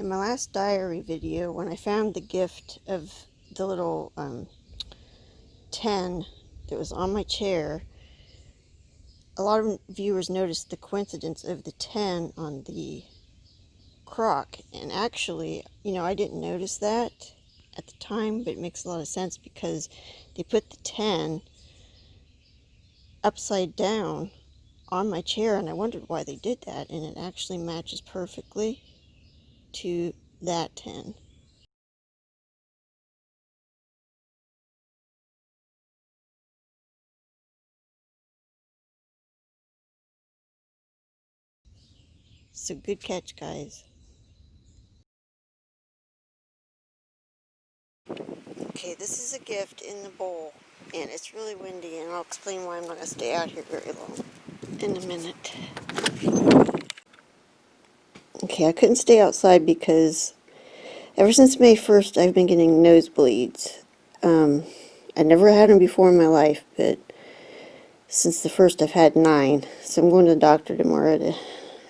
In my last diary video, when I found the gift of the little 10 that was on my chair, a lot of viewers noticed the coincidence of the 10 on the crock. And actually, I didn't notice that at the time, but it makes a lot of sense because they put the 10 upside down on my chair, and I wondered why they did that, and it actually matches perfectly to that 10. So good catch, guys. Okay, this is a gift in the bowl, and it's really windy, and I'll explain why I'm not going to stay out here very long in a minute. Okay, I couldn't stay outside because ever since May 1st, I've been getting nosebleeds. I never had them before in my life, but since the 1st, I've had 9. So I'm going to the doctor tomorrow to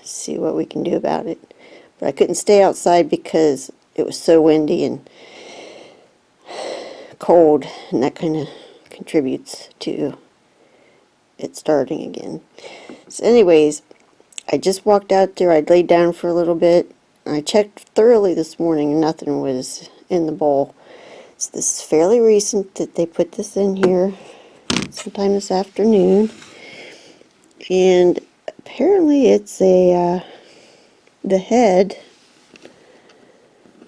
see what we can do about it. But I couldn't stay outside because it was so windy and cold, and that kind of contributes to it starting again. So anyways, I just walked out there. I laid down for a little bit. I checked thoroughly this morning and nothing was in the bowl. So this is fairly recent that they put this in here sometime this afternoon. And apparently it's the head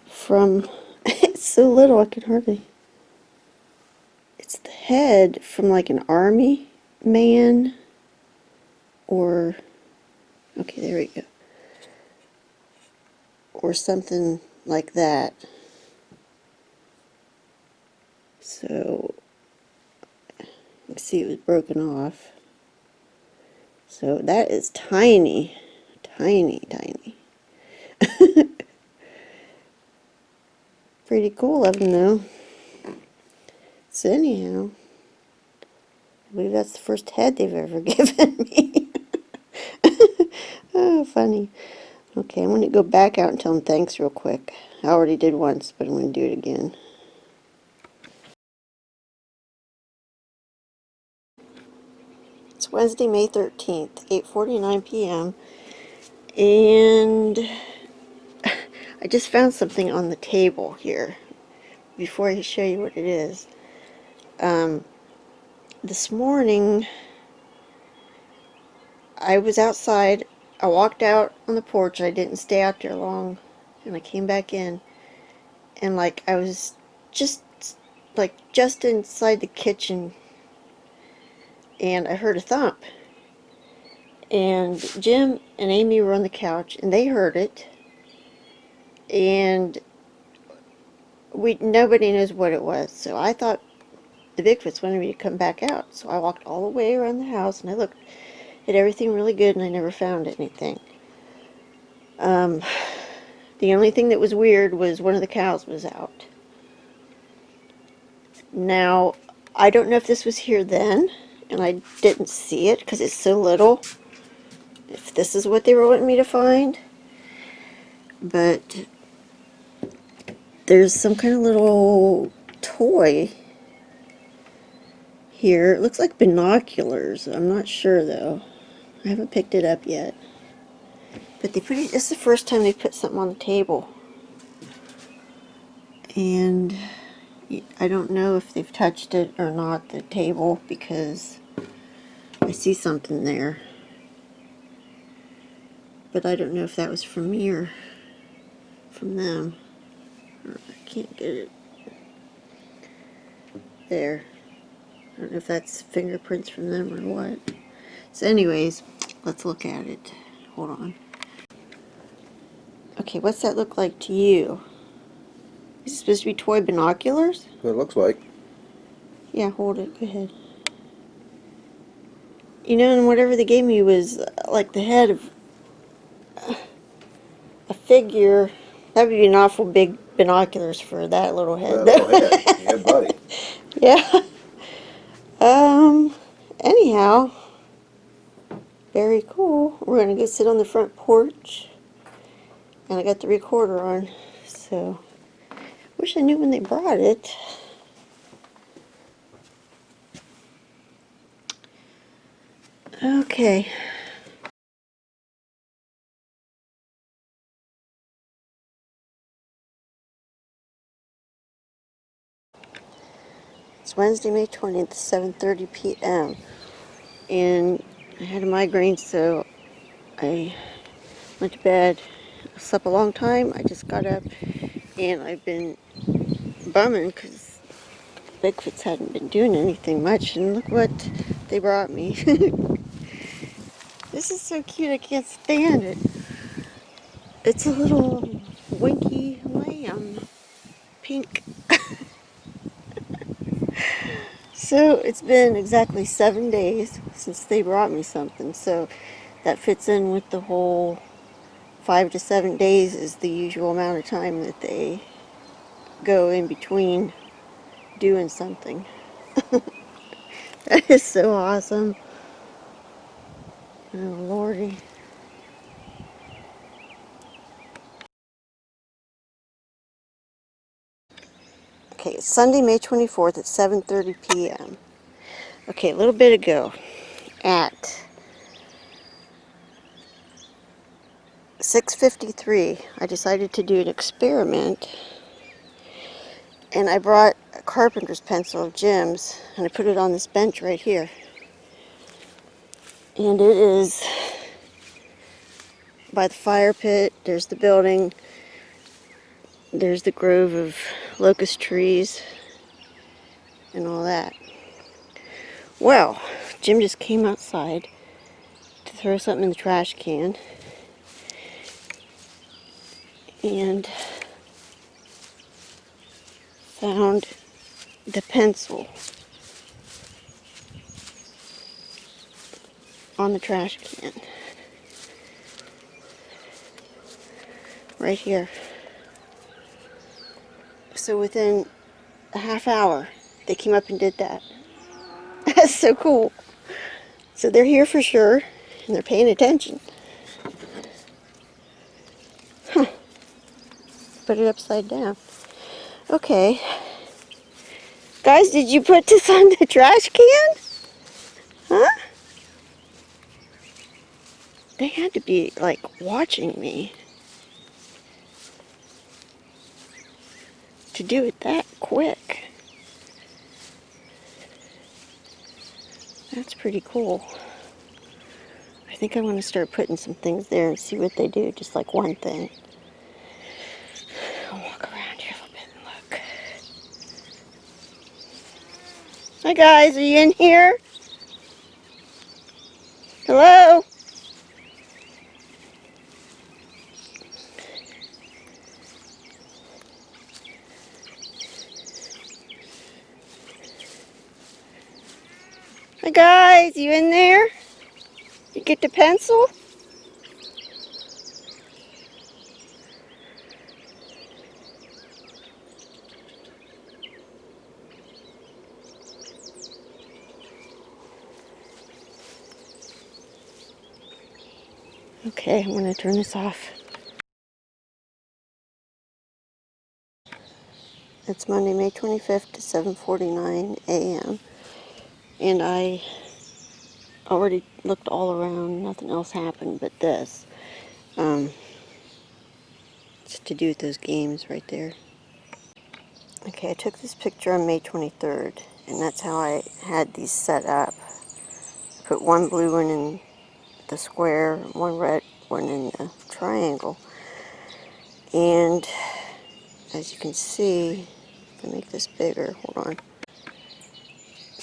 from, it's so little I can hardly, it's the head from like an army man, or, okay, there we go, or something like that. So you can see it was broken off. So that is tiny, tiny, tiny. Pretty cool of them though. So anyhow, I believe that's the first head they've ever given me. Oh, funny. Okay, I'm going to go back out and tell them thanks real quick. I already did once, but I'm going to do it again. It's Wednesday, May 13th, 8:49 p.m. And I just found something on the table here before I show you what it is. This morning, I was outside. I walked out on the porch. I didn't stay out there long, and I came back in, and like I was just inside the kitchen, and I heard a thump. And Jim and Amy were on the couch, and they heard it, and nobody knows what it was. So I thought the Bigfoots wanted me to come back out. So I walked all the way around the house, and I looked at everything really good, and I never found anything. The only thing that was weird was one of the cows was out. Now, I don't know if this was here then, and I didn't see it because it's so little, if this is what they were wanting me to find. But there's some kind of little toy here. It looks like binoculars. I'm not sure though. I haven't picked it up yet. But this is the first time they put something on the table. And I don't know if they've touched it or not, the table, because I see something there. But I don't know if that was from me or from them. I can't get it. There. I don't know if that's fingerprints from them or what. So anyways, let's look at it. Hold on. Okay, what's that look like to you? Is it supposed to be toy binoculars? It looks like. Yeah, hold it. Go ahead. And whatever they gave me was like the head of a figure. That would be an awful big binoculars for that little head. That little head. Yeah, buddy. Yeah. Anyhow, very cool. We're going to go sit on the front porch And I got the recorder on, so wish I knew when they brought it. Okay. It's Wednesday, May 20th, 7:30 p.m. And I had a migraine, so I went to bed. I slept a long time. I just got up, and I've been bumming because Bigfoots hadn't been doing anything much. And look what they brought me. This is so cute. I can't stand it. It's a little winky lamb, pink. So it's been exactly 7 days since they brought me something. So that fits in with the whole 5 to 7 days is the usual amount of time that they go in between doing something. That is so awesome. Oh, Lordy. Okay, it's Sunday, May 24th at 7:30 p.m. Okay, a little bit ago at 6:53, I decided to do an experiment, and I brought a carpenter's pencil of Jim's, and I put it on this bench right here. And it is by the fire pit. There's the building. There's the grove of locust trees and all that. Well, Jim just came outside to throw something in the trash can, and found the pencil on the trash can right here. So within a half hour, they came up and did that. That's so cool. So they're here for sure, and they're paying attention. Huh. Put it upside down. Okay. Guys, did you put this on the trash can? Huh? They had to be, like, watching me to do it that quick. That's pretty cool. I think I want to start putting some things there and see what they do, just like one thing. I'll walk around here a little bit and look. Hi guys, are you in here? Hello? Hi guys, you in there? You get the pencil? Okay, I'm going to turn this off. It's Monday, May 25th to 7:49 a.m. And I already looked all around. Nothing else happened but this. It's to do with those games right there. Okay, I took this picture on May 23rd, and that's how I had these set up. I put one blue one in the square, one red one in the triangle. And as you can see, if I make this bigger, hold on.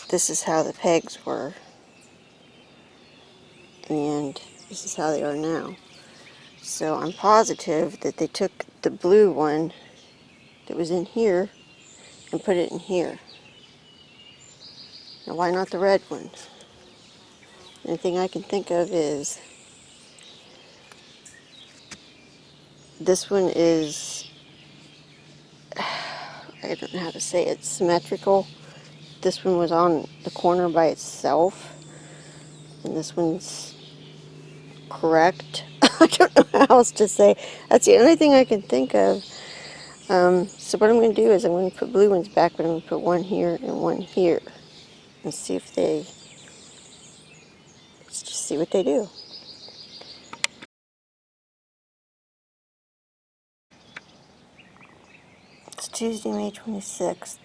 This is how the pegs were, and this is how they are now. So I'm positive that they took the blue one that was in here and put it in here. Now why not the red one? The only thing I can think of is this one is, I don't know how to say it, symmetrical. This one was on the corner by itself, and this one's correct. I don't know how else to say. That's the only thing I can think of. So what I'm going to do is I'm going to put blue ones back, but I'm going to put one here and one here. And see if they, let's just see what they do. It's Tuesday, May 26th,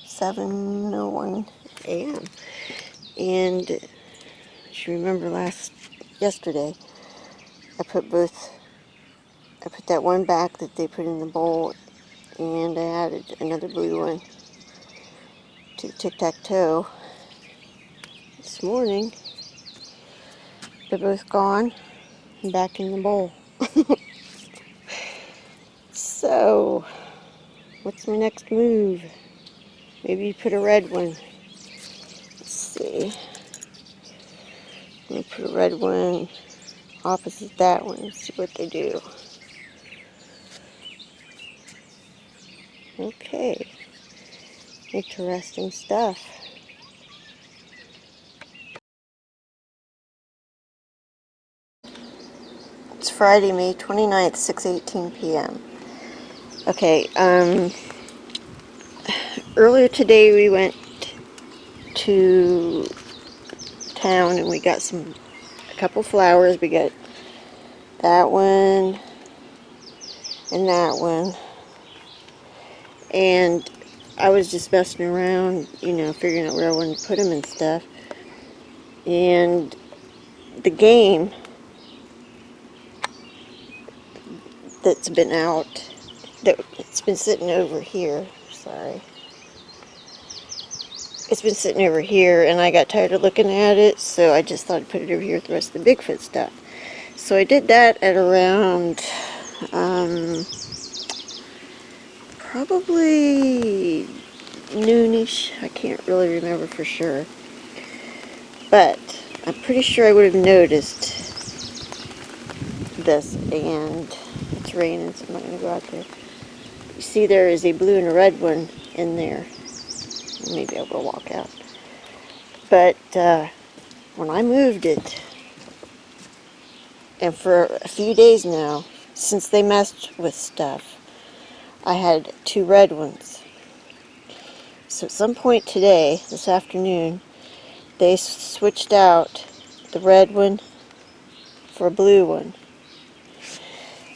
7:01 a.m. And as you remember yesterday, I put that one back that they put in the bowl, and I added another blue one to the tic-tac-toe. This morning, they're both gone and back in the bowl. So, what's my next move? Maybe put a red one. Let's see. I'm going to put a red one opposite that one and see what they do. Okay. Interesting stuff. It's Friday, May 29th, 6:18 p.m. Okay, earlier today we went to town and we got a couple flowers. We got that one and that one. And I was just messing around, figuring out where I wanted to put them and stuff. And the game that's been out, it's been sitting over here, sorry. It's been sitting over here and I got tired of looking at it, so I just thought I'd put it over here with the rest of the Bigfoot stuff. So I did that at around, probably noonish. I can't really remember for sure. But I'm pretty sure I would have noticed this, and it's raining, so I'm not going to go out there. You see there is a blue and a red one in there. Maybe I will walk out. But when I moved it, and for a few days now, since they messed with stuff, I had two red ones. So at some point today, this afternoon, they switched out the red one for a blue one.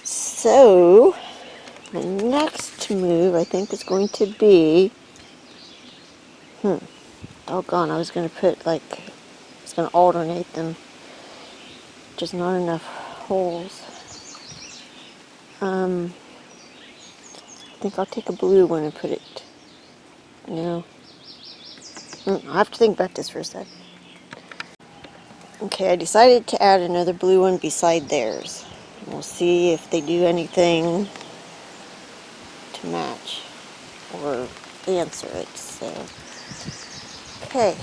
So, my next move, I think, is going to be, doggone, I was going to alternate them. Just not enough holes. I think I'll take a blue one and put it, I'll have to think about this for a sec. Okay, I decided to add another blue one beside theirs. We'll see if they do anything to match or answer it. So, okay.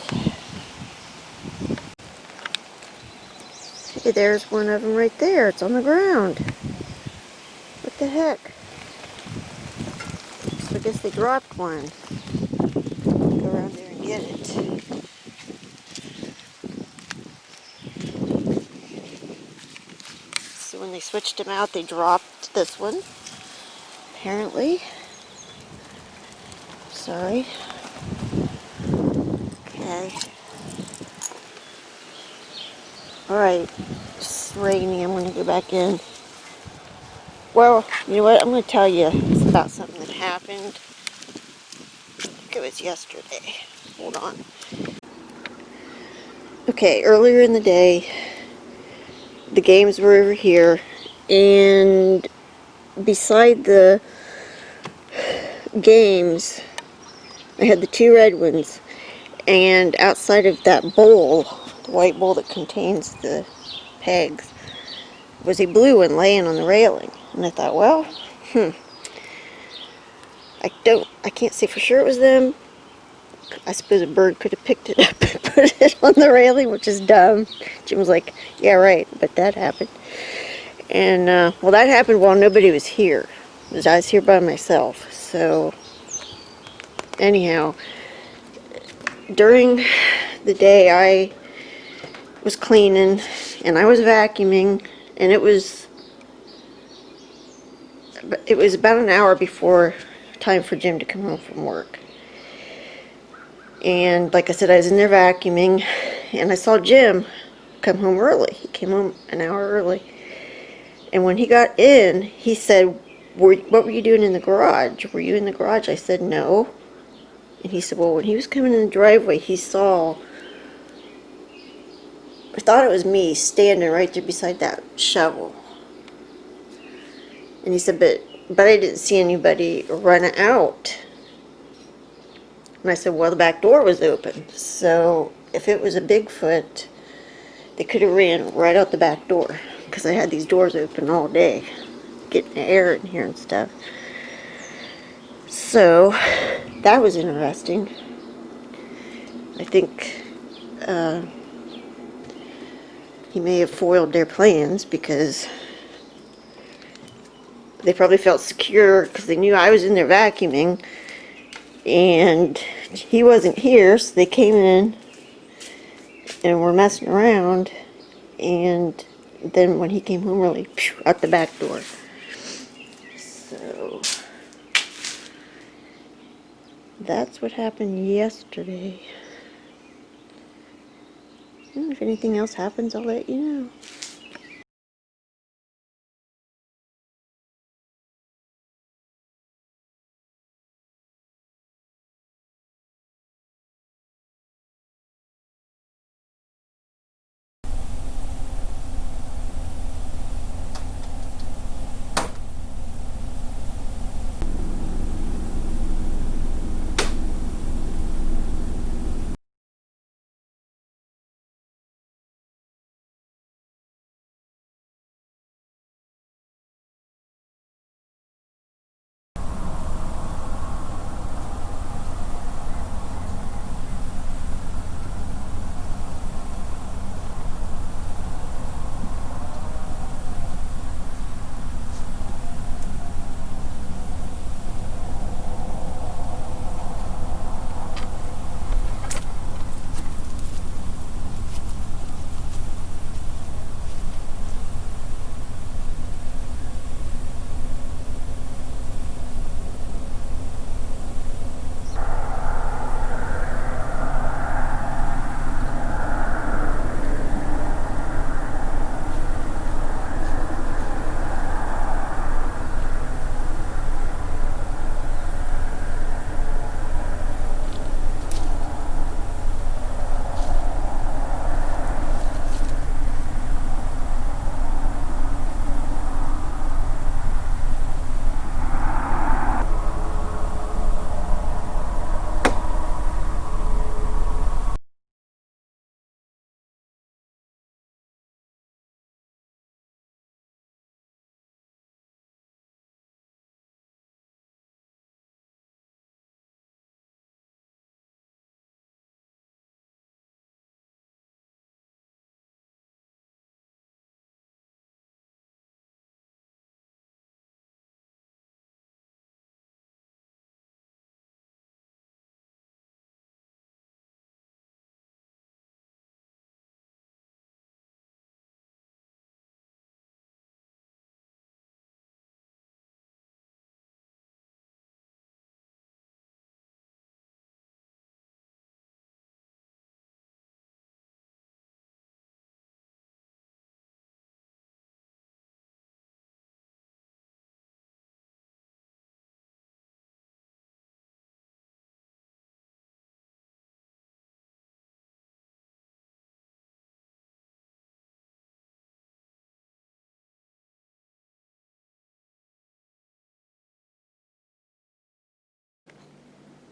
Hey, there's one of them right there. It's on the ground. What the heck? So I guess they dropped one. Go around there and get it. So when they switched them out, they dropped this one. Apparently. Sorry. Okay. Alright. It's rainy. I'm going to go back in. Well, you know what? I'm going to tell you about something that happened. I think it was yesterday. Hold on. Okay, earlier in the day, the games were over here, and beside the games, I had the two red ones, and outside of that bowl, the white bowl that contains the pegs, was a blue one laying on the railing. And I thought, well, I can't say for sure it was them. I suppose a bird could have picked it up and put it on the railing, which is dumb. Jim was like, yeah, right, but that happened. And, well, that happened while nobody was here. I was here by myself. So, anyhow, during the day I was cleaning and I was vacuuming and it was about an hour before time for Jim to come home from work. And like I said, I was in there vacuuming, and I saw Jim come home early. He came home an hour early. And when he got in, he said, what were you doing in the garage? Were you in the garage? I said, no. And he said, well, when he was coming in the driveway, he saw, I thought it was me standing right there beside that shovel. And he said, but I didn't see anybody run out. And I said, well, the back door was open. So if it was a Bigfoot, they could have ran right out the back door, because I had these doors open all day, getting air in here and stuff. So that was interesting. I think he may have foiled their plans, because they probably felt secure because they knew I was in there vacuuming and he wasn't here, so they came in and were messing around, and then when he came home early, out the back door. So that's what happened yesterday. And if anything else happens, I'll let you know.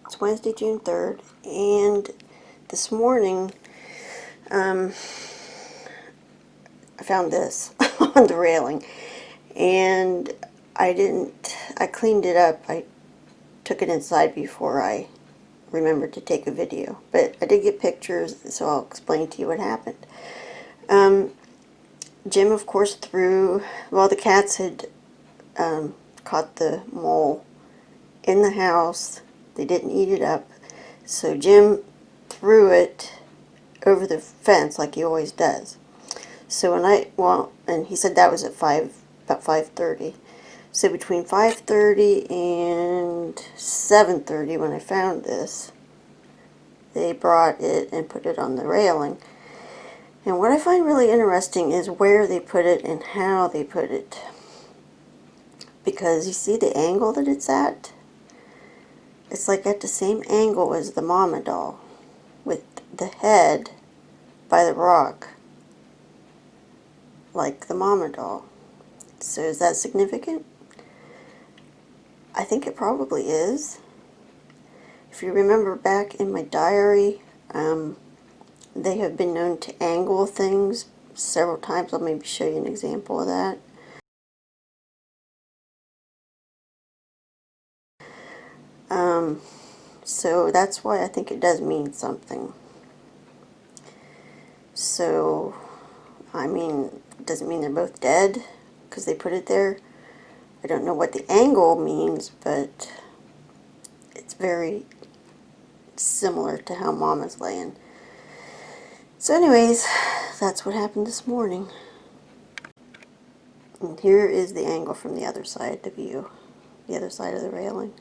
It's Wednesday, June 3rd, and this morning I found this on the railing, and I cleaned it up. I took it inside before I remembered to take a video, but I did get pictures, so I'll explain to you what happened. Jim, of course, the cats had caught the mole in the house. They didn't eat it up, so Jim threw it over the fence like he always does. So and he said that was at about 5:30. So between 5:30 and 7:30 when I found this, they brought it and put it on the railing. And what I find really interesting is where they put it and how they put it. Because you see the angle that it's at? It's like at the same angle as the mama doll, with the head by the rock, like the mama doll. So is that significant? I think it probably is. If you remember back in my diary, they have been known to angle things several times. I'll maybe show you an example of that. So that's why I think it does mean something. So, I mean, it doesn't mean they're both dead because they put it there. I don't know what the angle means, but it's very similar to how Mama's laying. So anyways, that's what happened this morning. And here is the angle from the other side, the view, the other side of the railing.